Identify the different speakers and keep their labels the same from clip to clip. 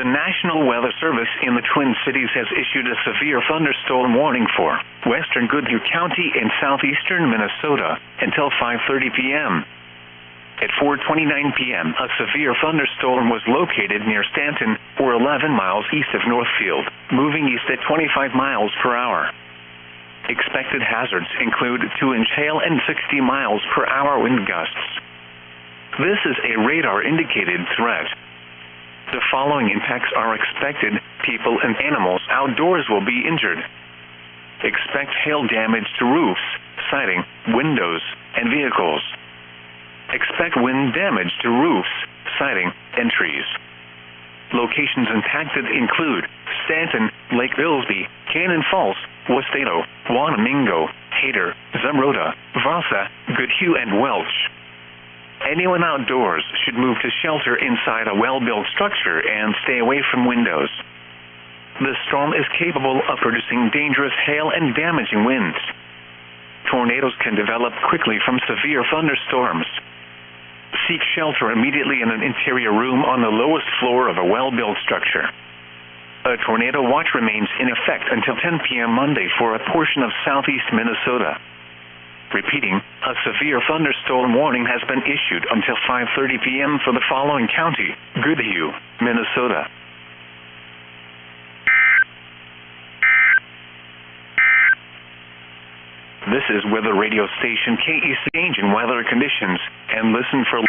Speaker 1: The National Weather Service in the Twin Cities has issued a severe thunderstorm warning for western Goodhue County and southeastern Minnesota until 5:30 p.m. At 4:29 p.m., a severe thunderstorm was located near Stanton, or 11 miles east of Northfield, moving east at 25 miles per hour. Expected hazards include 2-inch hail and 60 miles per hour wind gusts. This is a radar-indicated threat. The following impacts are expected. People and animals outdoors will be injured. Expect hail damage to roofs, siding, windows, and vehicles. Expect wind damage to roofs, siding, and trees. Locations impacted include Stanton, Lake Billsby, Cannon Falls, Westado, Wanamingo, Hayter, Zumrota, Vasa, Goodhue, and Welch. Anyone outdoors should move to shelter inside a well-built structure and stay away from windows. The storm is capable of producing dangerous hail and damaging winds. Tornadoes can develop quickly from severe thunderstorms. Seek shelter immediately in an interior room on the lowest floor of a well-built structure. A tornado watch remains in effect until 10 p.m. Monday for a portion of southeast Minnesota. Repeating, a severe thunderstorm warning has been issued until 5:30 p.m. for the following county: Goodhue, Minnesota. This is weather radio station KEC. Change in weather conditions, and listen for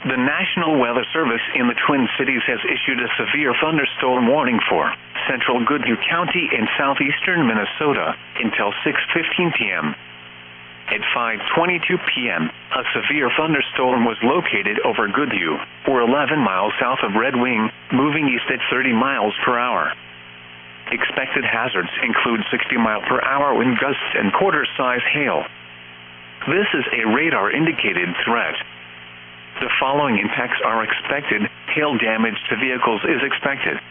Speaker 1: The National Weather Service in the Twin Cities has issued a severe thunderstorm warning for central Goodhue County and southeastern Minnesota until 6:15 p.m. At 5:22 p.m., a severe thunderstorm was located over Goodhue, or 11 miles south of Red Wing, moving east at 30 miles per hour. Expected hazards include 60-mile-per-hour wind gusts and quarter-size hail. This is a radar-indicated threat. The following impacts are expected. Hail damage to vehicles is expected.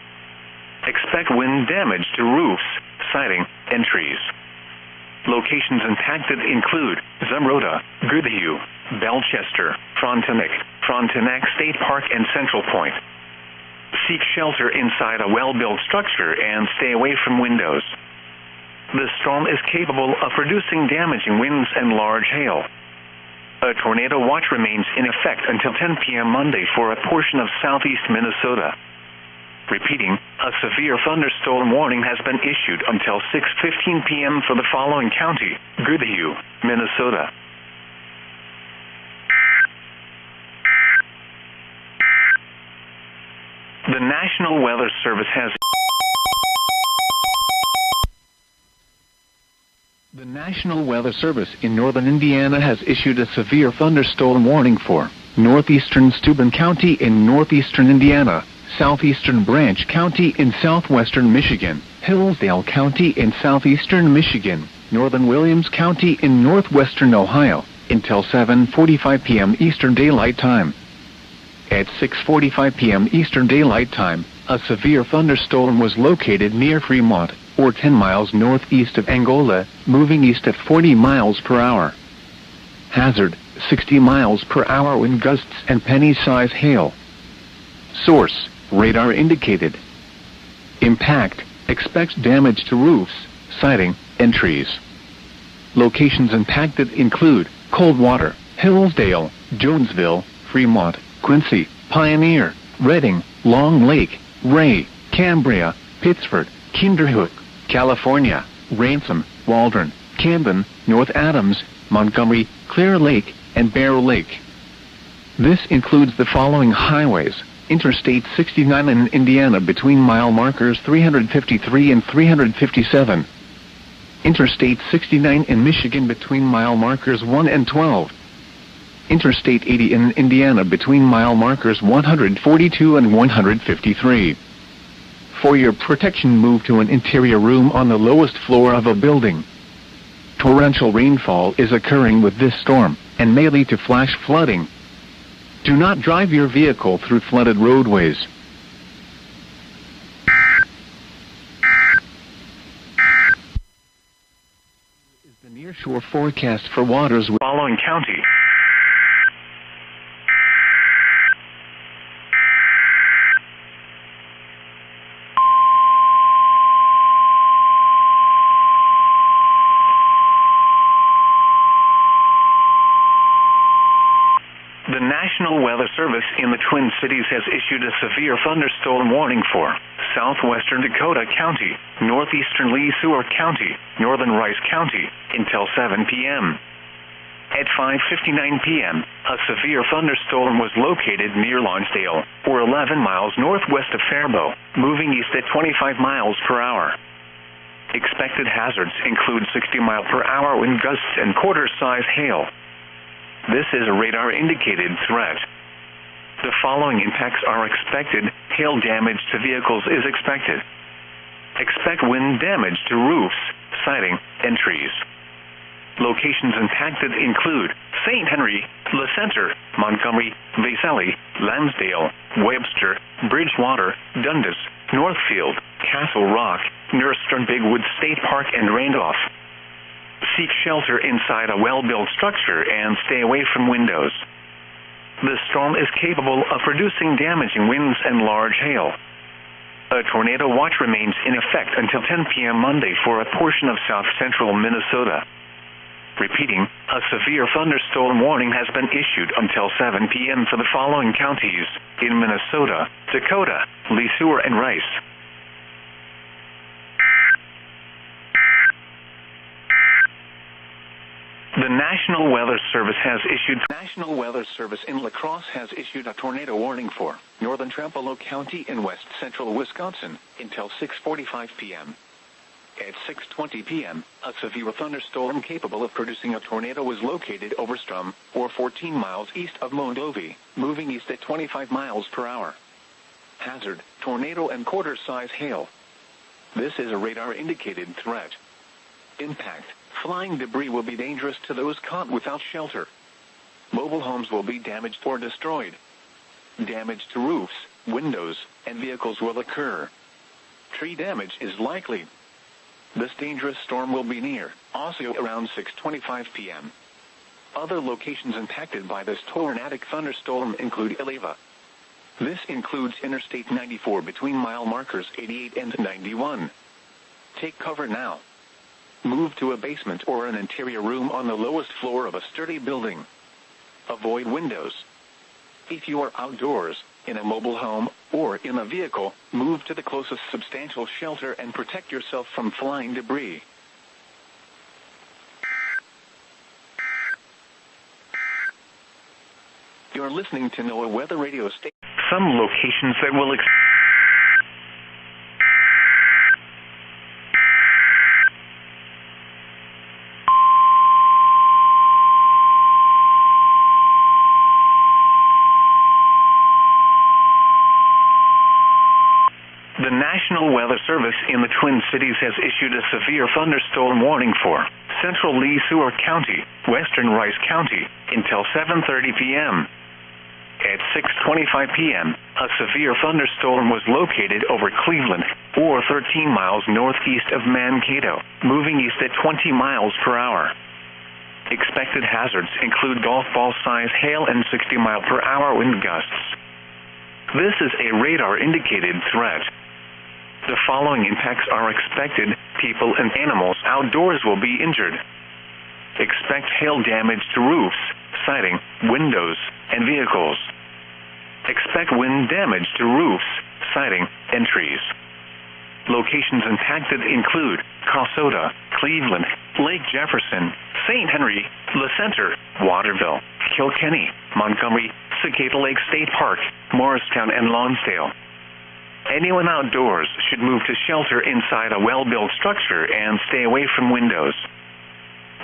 Speaker 1: Expect wind damage to roofs, siding, and trees. Locations impacted include Zumrota, Goodhue, Belchester, Frontenac State Park, and Central Point. Seek shelter inside a well-built structure and stay away from windows. The storm is capable of producing damaging winds and large hail. A tornado watch remains in effect until 10 p.m. Monday for a portion of southeast Minnesota. Repeating, a severe thunderstorm warning has been issued until 6:15 p.m. for the following county: Goodhue, Minnesota. The National Weather Service has The National Weather Service in northern Indiana has issued a severe thunderstorm warning for northeastern Steuben County in northeastern Indiana, southeastern Branch County in southwestern Michigan, Hillsdale County in southeastern Michigan, northern Williams County in northwestern Ohio, until 7:45 p.m. Eastern Daylight Time. At 6:45 p.m. Eastern Daylight Time, a severe thunderstorm was located near Fremont, or 10 miles northeast of Angola, moving east at 40 miles per hour. Hazard, 60 miles per hour wind gusts and penny-size hail. Source, radar indicated. Impact, expect damage to roofs, siding, and trees. Locations impacted include Coldwater, Hillsdale, Jonesville, Fremont, Quincy, Pioneer, Redding, Long Lake, Ray, Cambria, Pittsford, Kinderhook, California, Ransom, Waldron, Camden, North Adams, Montgomery, Clear Lake, and Bear Lake. This includes the following highways: Interstate 69 in Indiana between mile markers 353 and 357. Interstate 69 in Michigan between mile markers 1 and 12. Interstate 80 in Indiana between mile markers 142 and 153. For your protection, move to an interior room on the lowest floor of a building. Torrential rainfall is occurring with this storm, and may lead to flash flooding. Do not drive your vehicle through flooded roadways. or forecast for waters with following county. The National Weather Service in the Twin Cities has issued a severe thunderstorm warning for southwestern Dakota County, northeastern Lee Sueur County, northern Rice County, until 7 p.m. At 5:59 p.m., a severe thunderstorm was located near Lonsdale, or 11 miles northwest of Faribault, moving east at 25 miles per hour. Expected hazards include 60-mile-per-hour wind gusts and quarter-size hail. This is a radar-indicated threat. The following impacts are expected. Hail damage to vehicles is expected. Expect wind damage to roofs, siding, and trees. Locations impacted include St. Henry, Le Center, Montgomery, Vassali, Lansdale, Webster, Bridgewater, Dundas, Northfield, Castle Rock, Nurstern Bigwood State Park, and Randolph. Seek shelter inside a well-built structure and stay away from windows. The storm is capable of producing damaging winds and large hail. A tornado watch remains in effect until 10 p.m. Monday for a portion of south-central Minnesota. Repeating, a severe thunderstorm warning has been issued until 7 p.m. for the following counties in Minnesota, Dakota, Lee Sueur, and Rice. The National Weather Service in La Crosse has issued a tornado warning for northern Trempealeau County in west central Wisconsin until 6:45 p.m. At 6:20 p.m., a severe thunderstorm capable of producing a tornado was located over Strum, or 14 miles east of Mondovi, moving east at 25 miles per hour. Hazard, tornado and quarter-size hail. This is a radar-indicated threat. Impact, flying debris will be dangerous to those caught without shelter. Mobile homes will be damaged or destroyed. Damage to roofs, windows, and vehicles will occur. Tree damage is likely. This dangerous storm will be near Osseo around 6:25 p.m. Other locations impacted by this tornadic thunderstorm include Eleva. This includes Interstate 94 between mile markers 88 and 91. Take cover now. Move to a basement or an interior room on the lowest floor of a sturdy building. Avoid windows. If you are outdoors, in a mobile home, or in a vehicle, move to the closest substantial shelter and protect yourself from flying debris. You're listening to NOAA Weather Radio Station. Some locations that will The National Weather Service in the Twin Cities has issued a severe thunderstorm warning for central Lee Sueur County, western Rice County, until 7:30 p.m. At 6:25 p.m., a severe thunderstorm was located over Cleveland, or 13 miles northeast of Mankato, moving east at 20 miles per hour. Expected hazards include golf ball-size hail and 60-mile-per-hour wind gusts. This is a radar-indicated threat. The following impacts are expected. People and animals outdoors will be injured. Expect hail damage to roofs, siding, windows, and vehicles. Expect wind damage to roofs, siding, and trees. Locations impacted include Cossota, Cleveland, Lake Jefferson, St. Henry, Le Center, Waterville, Kilkenny, Montgomery, Cicada Lake State Park, Morristown, and Lonsdale. Anyone outdoors should move to shelter inside a well-built structure and stay away from windows.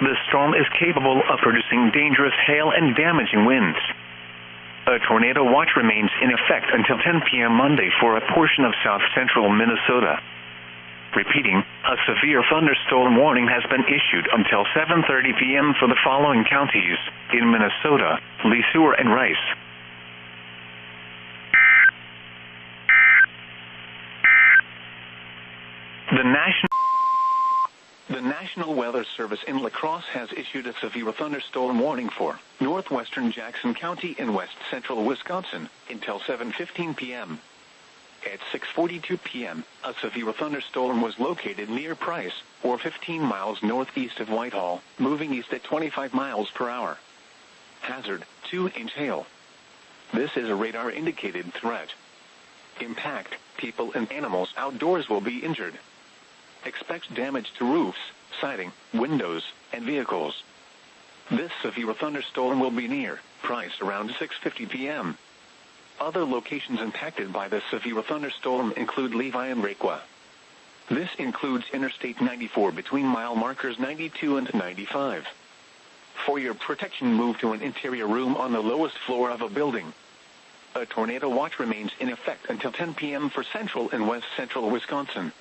Speaker 1: The storm is capable of producing dangerous hail and damaging winds. A tornado watch remains in effect until 10 p.m. Monday for a portion of south-central Minnesota. Repeating, a severe thunderstorm warning has been issued until 7:30 p.m. for the following counties in Minnesota, Lee Sueur, and Rice. The National Weather Service in La Crosse has issued a severe thunderstorm warning for northwestern Jackson County in west central Wisconsin until 7:15 p.m. At 6:42 p.m., a severe thunderstorm was located near Price, or 15 miles northeast of Whitehall, moving east at 25 miles per hour. Hazard, 2-inch hail. This is a radar-indicated threat. Impact, people and animals outdoors will be injured. Expect damage to roofs, siding, windows, and vehicles. This severe thunderstorm will be near Price around 6:50 p.m. Other locations impacted by this severe thunderstorm include Levi and Requa. This includes Interstate 94 between mile markers 92 and 95. For your protection, move to an interior room on the lowest floor of a building. A tornado watch remains in effect until 10 p.m. for central and west central Wisconsin.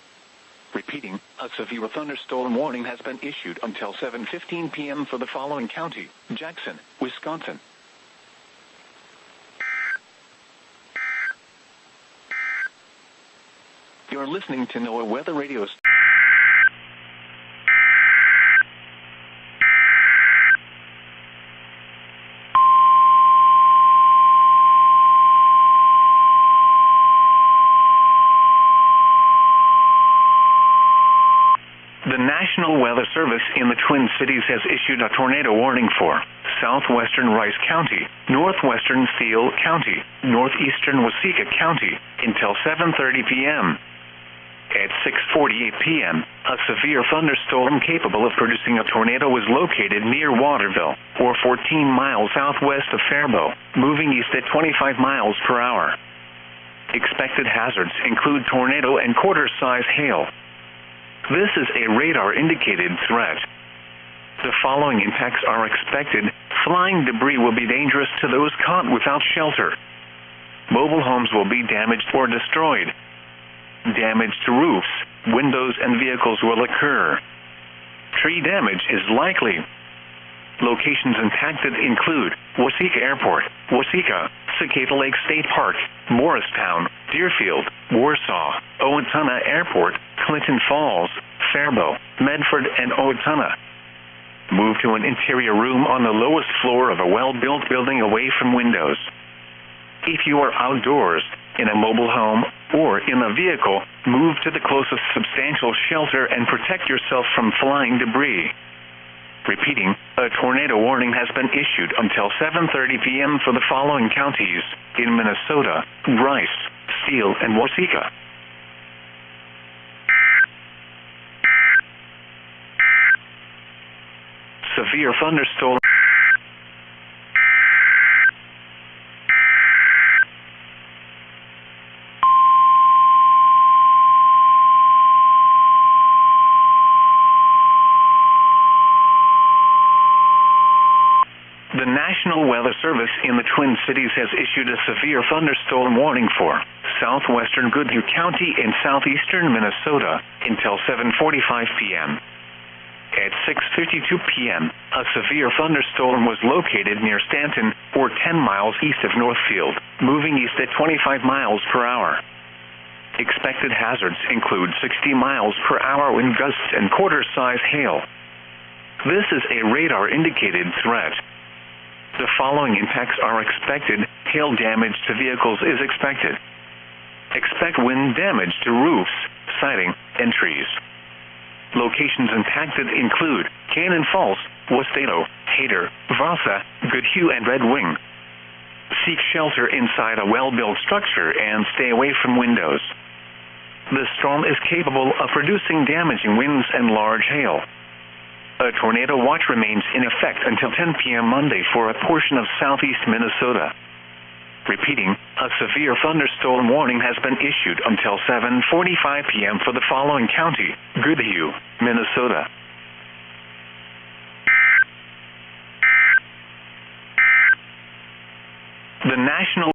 Speaker 1: Repeating, a severe thunderstorm warning has been issued until 7:15 p.m. for the following county: Jackson, Wisconsin. You're listening to NOAA Weather Radio. The National Weather Service in the Twin Cities has issued a tornado warning for southwestern Rice County, northwestern Thiel County, northeastern Waseca County, until 7:30 p.m. At 6:48 p.m., a severe thunderstorm capable of producing a tornado was located near Waterville, or 14 miles southwest of Faribault, moving east at 25 miles per hour. Expected hazards include tornado and quarter-size hail. This is a radar-indicated threat. The following impacts are expected. Flying debris will be dangerous to those caught without shelter. Mobile homes will be damaged or destroyed. Damage to roofs, windows, and vehicles will occur. Tree damage is likely. Locations impacted include Waseca Airport, Waseca, Cicada Lake State Park, Morristown, Deerfield, Warsaw, Owatonna Airport, Clinton Falls, Faribault, Medford, and Owatonna. Move to an interior room on the lowest floor of a well-built building away from windows. If you are outdoors, in a mobile home, or in a vehicle, move to the closest substantial shelter and protect yourself from flying debris. Repeating, a tornado warning has been issued until 7:30 p.m. for the following counties in Minnesota: Rice, Steele, and Waseca. Severe thunderstorm. The National Weather Service in the Twin Cities has issued a severe thunderstorm warning for southwestern Goodhue County in southeastern Minnesota until 7:45 p.m. At 6:52 p.m., a severe thunderstorm was located near Stanton, or 10 miles east of Northfield, moving east at 25 miles per hour. Expected hazards include 60 miles per hour wind gusts and quarter-size hail. This is a radar-indicated threat. The following impacts are expected. Hail damage to vehicles is expected. Expect wind damage to roofs, siding, and trees. Locations impacted include Cannon Falls, Westado, Hayter, Vasa, Goodhue, and Red Wing. Seek shelter inside a well-built structure and stay away from windows. The storm is capable of producing damaging winds and large hail. A tornado watch remains in effect until 10 p.m. Monday for a portion of southeast Minnesota. Repeating, a severe thunderstorm warning has been issued until 7:45 p.m. for the following county: Goodhue, Minnesota. The National